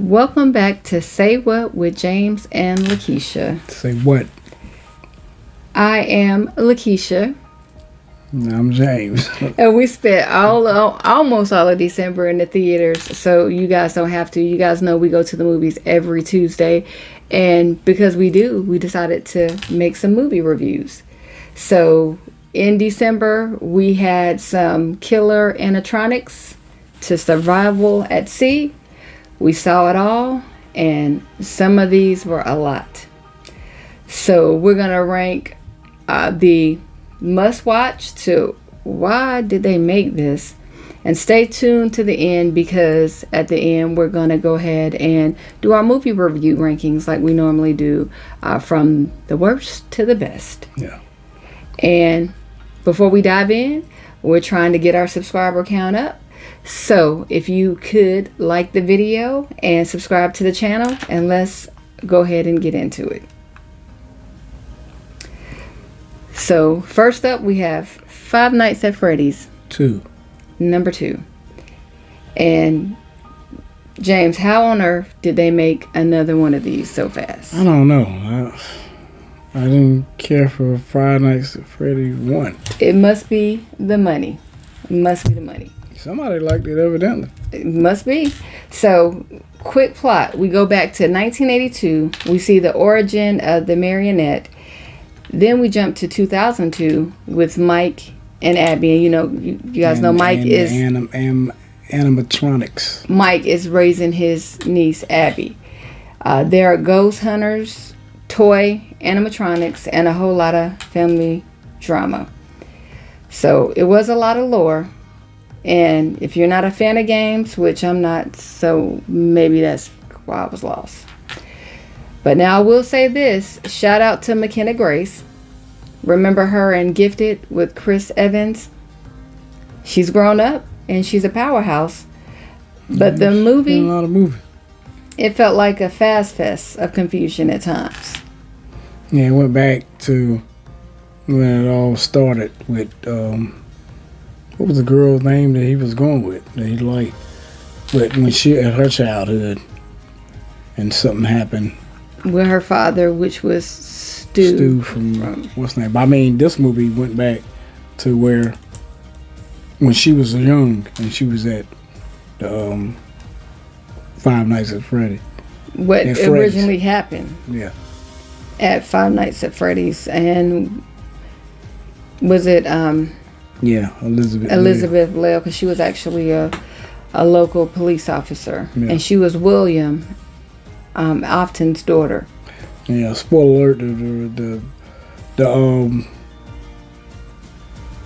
Welcome back to Say What with James and Lakesia. Say what? I am Lakesia. I'm James. And we spent almost all of December in the theaters, so you guys don't have to. You guys know we go to the movies every Tuesday, and because we do, we decided to make some movie reviews. So in December, we had some killer animatronics to survival at sea. We saw it all, and some of these were a lot. So we're going to rank the must-watch to why did they make this. And stay tuned to the end, because at the end we're going to go ahead and do our movie review rankings like we normally do, from the worst to the best. Yeah. And before we dive in, we're trying to get our subscriber count up. So if you could like the video and subscribe to the channel, and let's go ahead and get into it. So first up, we have Five Nights at Freddy's. Number 2. And James, how on earth did they make another one of these so fast? I don't know. I didn't care for Five Nights at Freddy 1. It must be the money. It must be the money. Somebody liked it, evidently. It must be. So, quick plot. We go back to 1982. We see the origin of the marionette. Then we jump to 2002 with Mike and Abby. And you guys know Mike is... animatronics. Mike is raising his niece, Abby. There are ghost hunters, toy animatronics, and a whole lot of family drama. So, it was a lot of lore. And if you're not a fan of games, which I'm not, so maybe that's why I was lost. But now I will say this. Shout out to McKenna Grace. Remember her in Gifted with Chris Evans? She's grown up and she's a powerhouse. But the movie, a lot of movie. It felt like a fast fest of confusion at times. Yeah, it went back to when it all started with... what was the girl's name that he was going with, that he liked? But when she had her childhood and something happened. With her father, which was Stu from what's the name? I mean, this movie went back to where when she was young and she was at the Five Nights at Freddy. What originally happened. Yeah. At Five Nights at Freddy's. And was it... Yeah, Elizabeth Lale, because she was actually a local police officer. Yeah. And she was William Often's daughter. Yeah, spoiler alert, the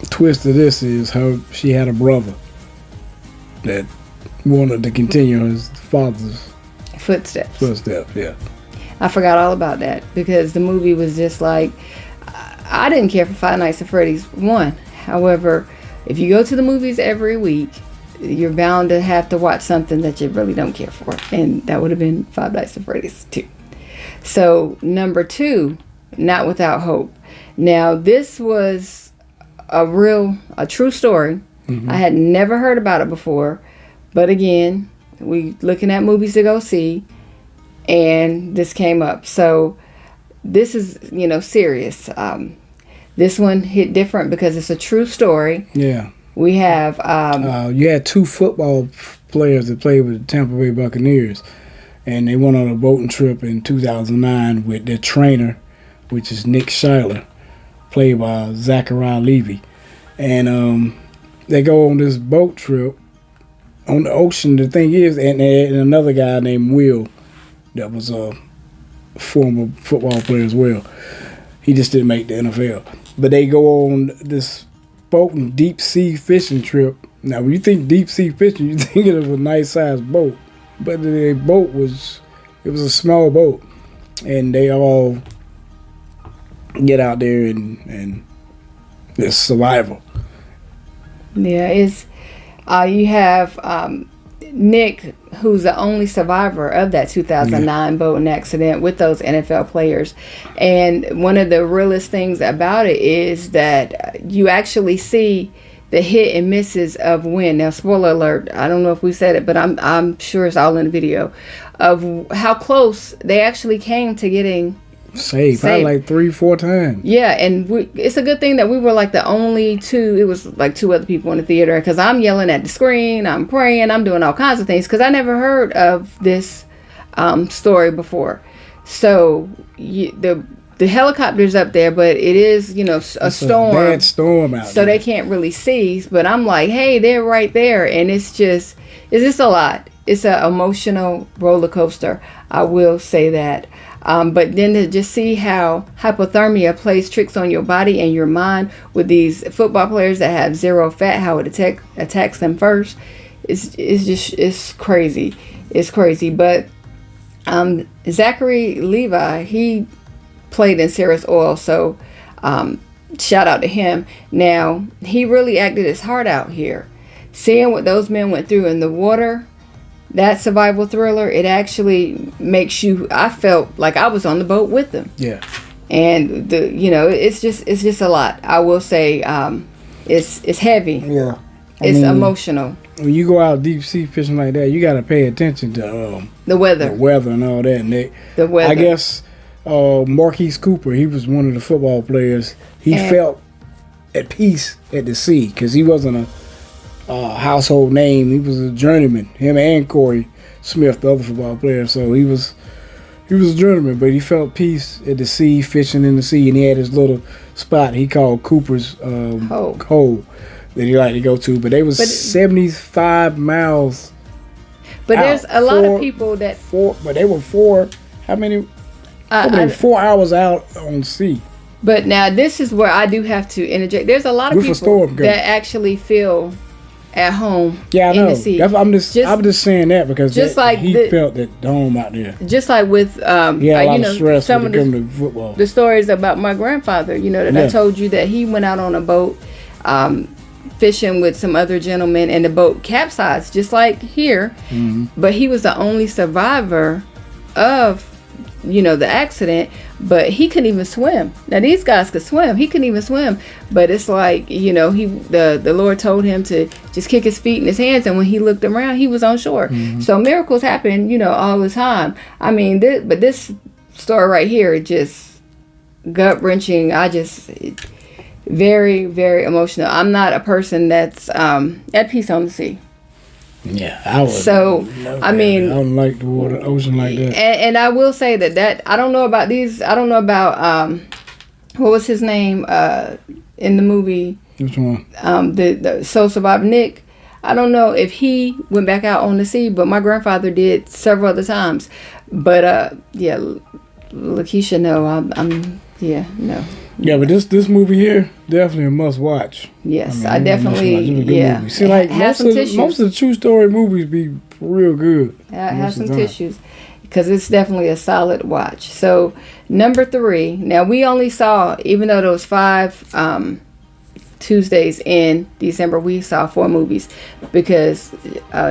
twist of this is she had a brother that wanted to continue his father's footsteps, yeah. I forgot all about that, because the movie was just like, I didn't care for Five Nights at Freddy's 1. However, if you go to the movies every week, you're bound to have to watch something that you really don't care for. And that would have been Five Nights at Freddy's 2. So, number 2, Not Without Hope. Now, this was a true story. Mm-hmm. I had never heard about it before. But again, we looking at movies to go see. And this came up. So, this is, serious. This one hit different because it's a true story. Yeah. We have... you had 2 football players that played with the Tampa Bay Buccaneers. And they went on a boating trip in 2009 with their trainer, which is Nick Schuyler, played by Zachariah Levy. And they go on this boat trip on the ocean. The thing is, and another guy named Will that was a former football player as well. He just didn't make the NFL. But they go on this boat and deep sea fishing trip. Now, when you think deep sea fishing, you're thinking of a nice sized boat. But the boat was a small boat. And they all get out there and it's survival. Yeah, it's you have Nick, who's the only survivor of that 2009 boating accident with those NFL players. And one of the realest things about it is that you actually see the hit and misses of when. Now, spoiler alert, I don't know if we said it, but I'm sure it's all in the video of how close they actually came to getting saved. Probably like 3-4 times. Yeah, and it's a good thing that we were like the only two. It was like two other people in the theater, because I'm yelling at the screen, I'm praying, I'm doing all kinds of things, because I never heard of this story before. So the helicopter's up there, but it is, a storm. A bad storm out there. So they can't really see. But I'm like, hey, they're right there. And it's just a lot. It's an emotional roller coaster. I will say that. But then to just see how hypothermia plays tricks on your body and your mind with these football players that have zero fat, how it attacks them first, it's crazy. It's crazy. But Zachary Levi, he played in Sarah's Oil, so shout out to him. Now, he really acted his heart out here. Seeing what those men went through in the water, that survival thriller, it actually makes you, I felt like I was on the boat with them. Yeah. And it's just a lot. I will say it's heavy. Yeah. It's emotional. When you go out deep sea fishing like that, you got to pay attention to the weather and all that. And the weather. I guess Marquise Cooper, he was one of the football players. He felt at peace at the sea because he wasn't a household name. He was a journeyman. Him and Corey Smith, the other football player. So he was a journeyman, but he felt peace at the sea, fishing in the sea, and he had his little spot he called Cooper's Hole that he liked to go to. But they was 75 miles. out. But there's a lot of people that but they were 4 hours out on sea. But now this is where I do have to interject. There's a lot of people that actually feel at home. Yeah, I know. In the sea. I'm just saying that because he felt at home out there. Just like with a lot of stress when it comes to football. The stories about my grandfather, that I told you, that he went out on a boat fishing with some other gentlemen, and the boat capsized just like here. Mm-hmm. But he was the only survivor of the accident, but he couldn't even swim. Now these guys could swim, he couldn't even swim, but it's like the Lord told him to just kick his feet and his hands, and when he looked around, he was on shore. Mm-hmm. So miracles happen all the time. I mean, but this story right here, just gut-wrenching. Very, very emotional. I'm not a person that's at peace on the sea. Yeah, I would. So, I mean, I don't like the water, ocean like that. And I will say that I don't know about these. I don't know about what was his name in the movie? Which one? The Soul Survivor, Nick. I don't know if he went back out on the sea, but my grandfather did several other times. But yeah, Lakesia, no, no. Yeah, but this movie here, definitely a must watch. Yes, I definitely, movie. See, like most of the true story movies be real good. Have some tissues, because it's definitely a solid watch. So number 3. Now we only saw, even though there was 5 Tuesdays in December, we saw 4 movies because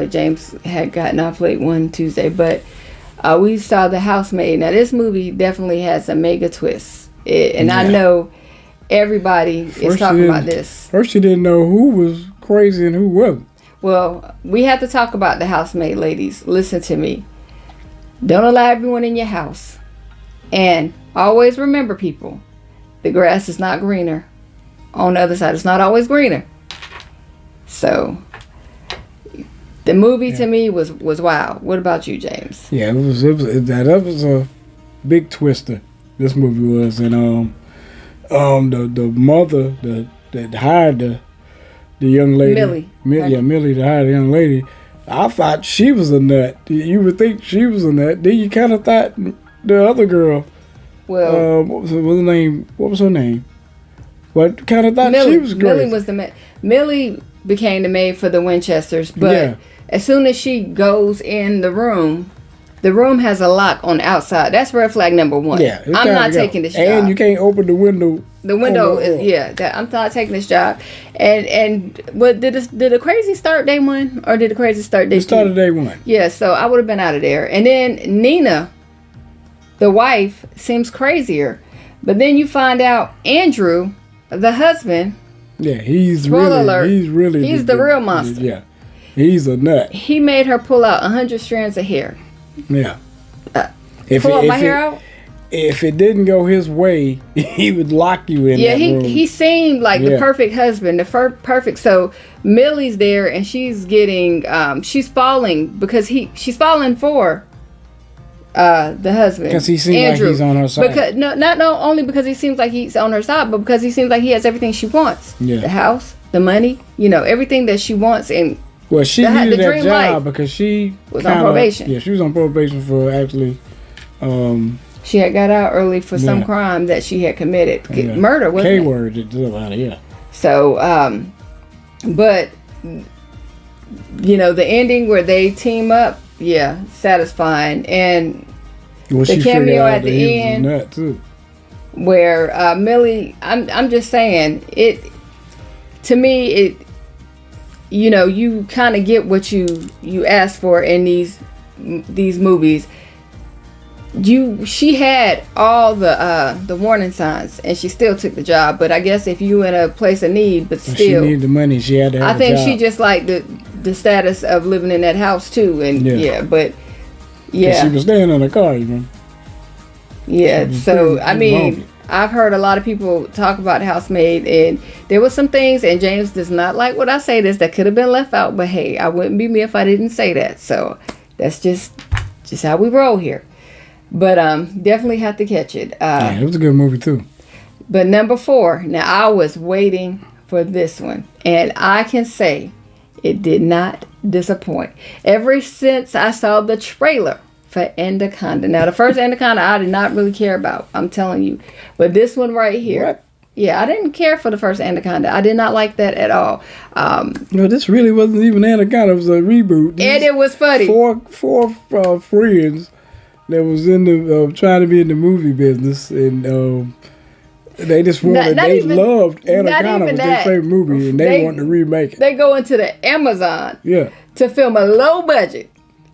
James had gotten off late one Tuesday. But we saw The Housemaid. Now this movie definitely has a mega twist. I know everybody is talking about this. First you didn't know who was crazy and who wasn't. Well, we have to talk about The Housemaid, ladies. Listen to me. Don't allow everyone in your house. And always remember, people, the grass is not greener on the other side. It's not always greener. So the movie to me was wild. What about you, James? Yeah, that was a big twister. This movie was, and the mother that hired the young lady, Millie, that hired the young lady. I thought she was a nut. You would think she was a nut. Then you kind of thought the other girl. Well, what was her name? What kind of thought Millie, she was great? Millie was the Millie became the maid for the Winchesters, but as soon as she goes in the room has a lock on the outside. That's red flag number 1. Yeah, I'm not taking this job. And you can't open the window. The window is I'm not taking this job. And what did the crazy start day 1 or did the crazy start day 2? It started day 1. Yeah, so I would have been out of there. And then Nina, the wife, seems crazier. But then you find out Andrew, the husband, Yeah, he's Spoiler alert, really he's the real monster. Yeah, he's a nut. He made her pull out 100 strands of hair. Yeah. Pull my hair out? If it didn't go his way, he would lock you in that room. He seemed like the perfect husband, perfect. So Millie's there, and she's getting, she's falling because she's falling for the husband. Because he seems Andrew. like he's on her side. Because not only because he seems like he's on her side, but because he seems like he has everything she wants. Yeah. The house, the money, everything that she wants. And well, she needed that job because she was on probation. Yeah, she was on probation for actually. She had got out early for some crime that she had committed. Murder, wasn't it? K-word, yeah. So, but, the ending where they team up, satisfying. And the cameo at the end, nut too. where Millie, I'm just saying, to me, you kind of get what you ask for in these movies. She had all the warning signs, and she still took the job. But I guess if you in a place of need, but still, she needed the money. She had to have I think a job. she just liked the status of living in that house too, and she was staying in the car, even. Yeah, so I mean, I've heard a lot of people talk about Housemaid, and there was some things, and James does not like what I say this that could have been left out. But hey, I wouldn't be me if I didn't say that. So that's just how we roll here. But definitely have to catch it. It was a good movie too. But number 4. Now I was waiting for this one, and I can say it did not disappoint. Ever since I saw the trailer for Anaconda. Now the first Anaconda I did not really care about. I'm telling you, but this one right here. What? Yeah, I didn't care for the first Anaconda. I did not like that at all. No, this really wasn't even Anaconda. It was a reboot. And it was funny. Four friends that was in the trying to be in the movie business, and they just wanted, loved Anaconda was their favorite movie, and they wanted to remake it. They go into the Amazon to film a low budget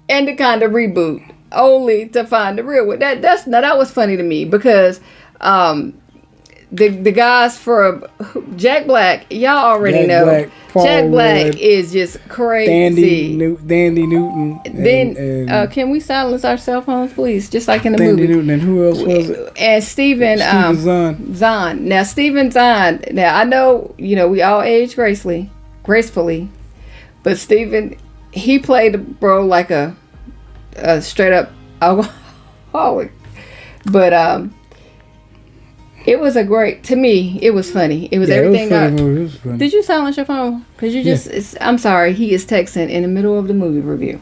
Anaconda reboot, only to find the real one. That was funny to me because the guys for Jack Black, y'all already know. Jack Black is just crazy. Dandy Newton. Then can we silence our cell phones, please? Just like in the movie. Dandy Newton, and who else was it? And Stephen Zahn. Now Stephen Zahn. Now I know we all age gracefully, but Stephen, he played the bro like a straight up alcoholic, but it was to me, it was funny. It was everything. It was funny. Did you silence your phone? Because you just, I'm sorry, he is texting in the middle of the movie review.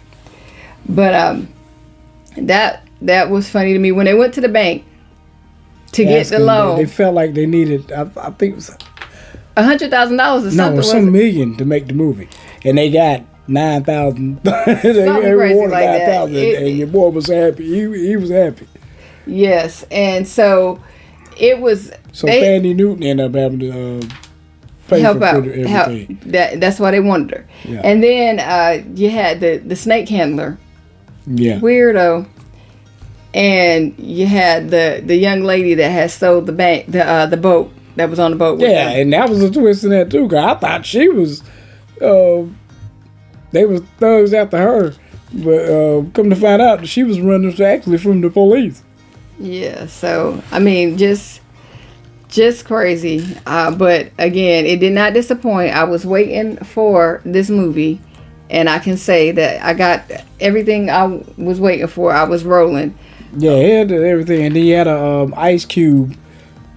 But that was funny to me. When they went to the bank to get the loan. They felt like they needed, I think it was $100,000 or something. No, it was some million to make the movie. And they got 9,000. Something crazy like that. And your boy was happy. He was happy. Yes. And so it was. So Dandy Newton ended up having to pay help for out. everything. That's why they wanted her. Yeah. And then you had the snake handler. Yeah. Weirdo. And you had the young lady that had sold the bank, the boat that was on the boat. With them. And that was a twist in that too. Cause I thought she was, they was thugs after her, but come to find out she was running actually from the police. Yeah. So I mean, just crazy. But again, it did not disappoint. I was waiting for this movie, and I can say that I got everything I was waiting for. I was rolling. Yeah, he had everything, and he had a Ice Cube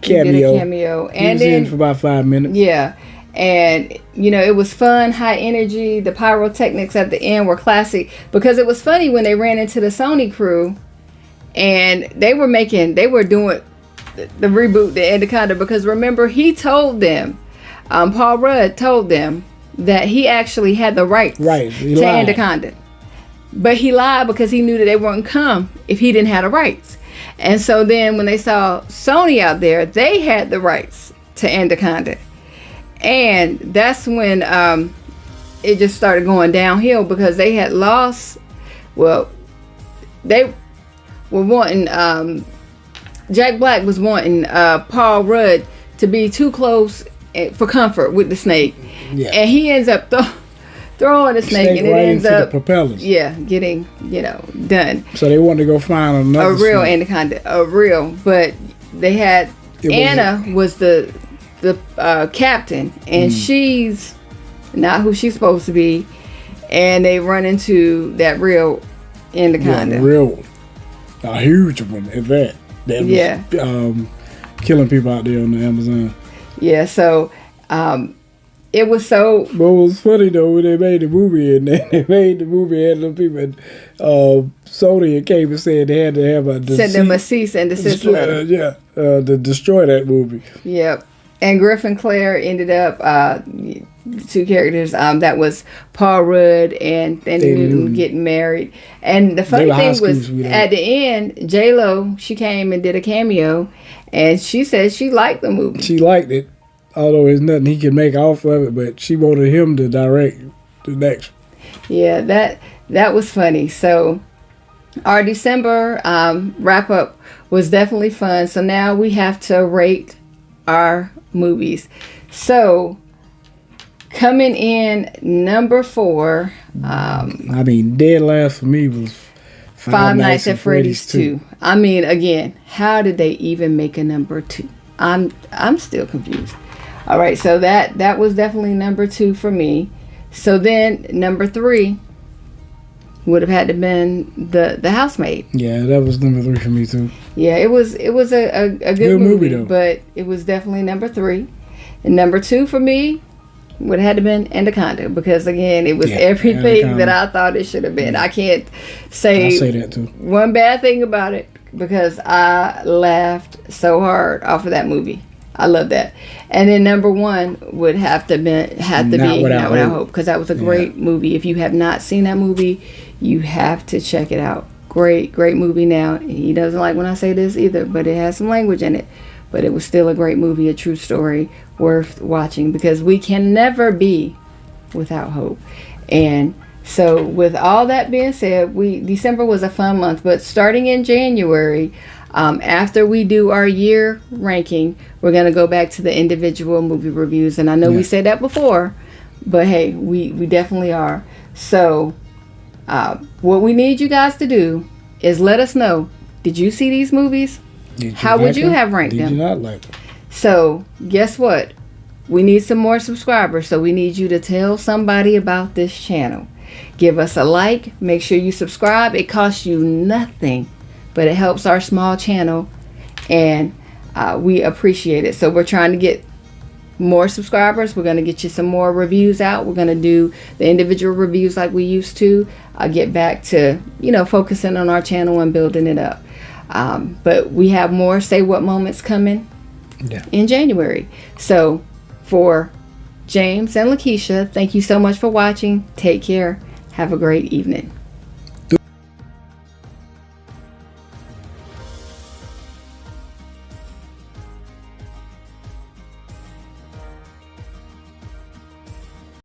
cameo. He did a cameo, and he was in for about 5 minutes. Yeah, and it was fun, high energy. The pyrotechnics at the end were classic because it was funny when they ran into the Sony crew, and they were doing the reboot, the Anaconda, because remember he told them, Paul Rudd told them that he actually had the rights to Anaconda. But he lied because he knew that they wouldn't come if he didn't have the rights. And so then when they saw Sony out there, they had the rights to Anaconda. And that's when it just started going downhill because they had lost. Well, they were wanting, Jack Black was wanting Paul Rudd to be too close for comfort with the snake, Yeah. and he ends up throwing the snake, and it right ends into up the propellers. getting done. So they wanted to go find another A real snake. anaconda, but they had Anna was the captain, and she's not who she's supposed to be, and they run into that real anaconda. Yeah, the real one. A huge one at that. That was killing people out there on the Amazon. Yeah, so it was so. But it was funny though when they made the movie, and they made the movie, and the people at Sony came and said they had to have Sent them a cease and desist letter. To destroy that movie. Yep. And Griff and Claire ended up two characters. That was Paul Rudd and Thandie Newton getting married. And the funny thing was, at the end, J-Lo, she came and did a cameo, and she said she liked the movie. She liked it, although there's nothing he could make off of it. But she wanted him to direct the next. Yeah, that was funny. So our December wrap up was definitely fun. So now we have to rate our movies. So coming in number 4, dead last for me was Five Nights at Freddy's 2. I mean, again, how did they even make a number 2? I'm still confused. All right, so that was definitely number 2 for me. So then number 3 would have had to been the Housemaid. Yeah, that was number 3 for me too. Yeah, it was a good movie though. But it was definitely number 3. And number 2 for me would have had to been Anaconda, because again, it was everything Anaconda that I thought it should have been. I can't say that too. One bad thing about it, because I laughed so hard off of that movie. I love that. And then number 1 would have to be Not Without Hope, because that was a great movie. If you have not seen that movie, you have to check it out. Great movie. Now, he doesn't like when I say this either, but it has some language in it. But it was still a great movie, a true story, worth watching, because we can never be without hope. And so with all that being said, December was a fun month, but starting in January, after we do our year ranking, we're going to go back to the individual movie reviews. And I know we said that before, but hey, we definitely are. So what we need you guys to do is let us know, did you see these movies? How would you have ranked them? Did you not like them? So guess what? We need some more subscribers. So we need you to tell somebody about this channel. Give us a like. Make sure you subscribe. It costs you nothing, but it helps our small channel, and we appreciate it. So we're trying to get more subscribers. We're going to get you some more reviews out. We're going to do the individual reviews like we used to. Get back to focusing on our channel and building it up. But we have more Say What moments coming in January. So for James and Lakesia, thank you so much for watching. Take care. Have a great evening.